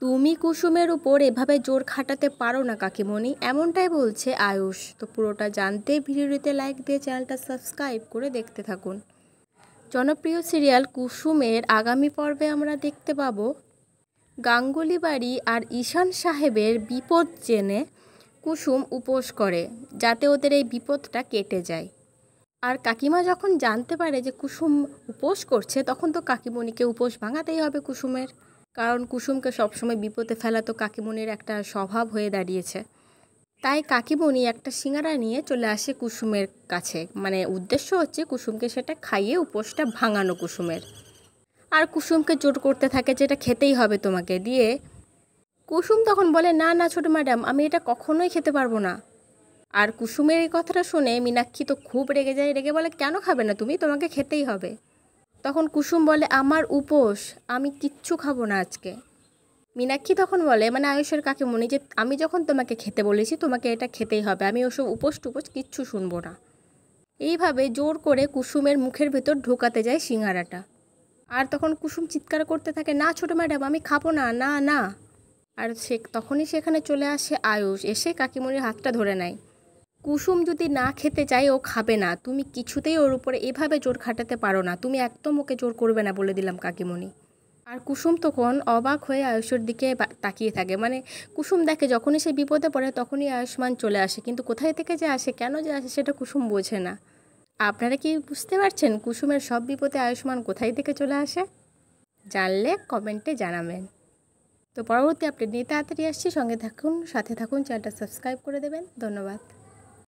তুমি কুসুমের উপর এভাবে জোর খাটাতে পারো না কাকিমণি, এমনটাই বলছে আয়ুষ। তো পুরোটা জানতে ভিডিওটিতে লাইক দিয়ে চ্যানেলটা সাবস্ক্রাইব করে দেখতে থাকুন। জনপ্রিয় সিরিয়াল কুসুমের আগামী পর্বে আমরা দেখতে পাবো গাঙ্গুলি বাড়ি আর ঈশান সাহেবের বিপদ জেনে কুসুম উপোস করে, যাতে ওদের এই বিপদটা কেটে যায়। আর কাকিমা যখন জানতে পারে যে কুসুম উপোস করছে, তখন তো কাকিমণিকে উপোস ভাঙাতেই হবে কুসুমের, কারণ কুসুমকে সবসময় বিপদে ফেলা তো কাকিমণির একটা স্বভাব হয়ে দাঁড়িয়েছে। তাই কাকিমণি একটা সিঙ্গারা নিয়ে চলে আসে কুসুমের কাছে, মানে উদ্দেশ্য হচ্ছে কুসুমকে সেটা খাইয়ে উপোসটা ভাঙানো কুসুমের। আর কুসুমকে জোর করতে থাকে যে এটা খেতেই হবে তোমাকে দিয়ে। কুসুম তখন বলে, না না ছোটো ম্যাডাম, আমি এটা কখনোই খেতে পারবো না। আর কুসুমের এই কথাটা শুনে মীনাক্ষী তো খুব রেগে যায়, রেগে বলে, কেন খাবে না তুমি, তোমাকে খেতেই হবে। তখন কুসুম বলে, আমার উপোস, আমি কিচ্ছু খাবো না আজকে। মীনাক্ষী তখন বলে, মানে আয়ুষের কাকিমণি, যে আমি যখন তোমাকে খেতে বলেছি তোমাকে এটা খেতেই হবে, আমি ওসব উপোস টুপোস কিচ্ছু শুনবো না। এইভাবে জোর করে কুসুমের মুখের ভেতর ঢোকাতে যায় সিঙ্গারাটা। আর তখন কুসুম চিৎকার করতে থাকে, না ছোটো ম্যাডাম, আমি খাবো না, না না। আর তখনই সেখানে চলে আসে আয়ুষ, এসে কাকিমণির হাতটা ধরে নেয়। কুসুম যদি না খেতে চায় ও খাবে না, তুমি কিছুতেই ওর উপরে এভাবে জোর খাটাতে পারো না, তুমি একদম ওকে জোর করবে না বলে দিলাম কাকিমণি। আর কুসুম তখন অবাক হয়ে আয়ুষের দিকে তাকিয়ে থাকে, মানে কুসুম দেখে যখনই সে বিপদে পড়ে তখনই আয়ুষ্মান চলে আসে, কিন্তু কোথায় থেকে যে আসে, কেন যে আসে, সেটা কুসুম বোঝে না। আপনারা কি বুঝতে পারছেন কুসুমের সব বিপদে আয়ুষ্মান কোথায় থেকে চলে আসে? জানলে কমেন্টে জানাবেন। তো পরবর্তী আপডেট নিয়ে তাড়াতাড়ি আসছি, সঙ্গে থাকুন, সাথে থাকুন, চ্যানেলটা সাবস্ক্রাইব করে দেবেন। ধন্যবাদ।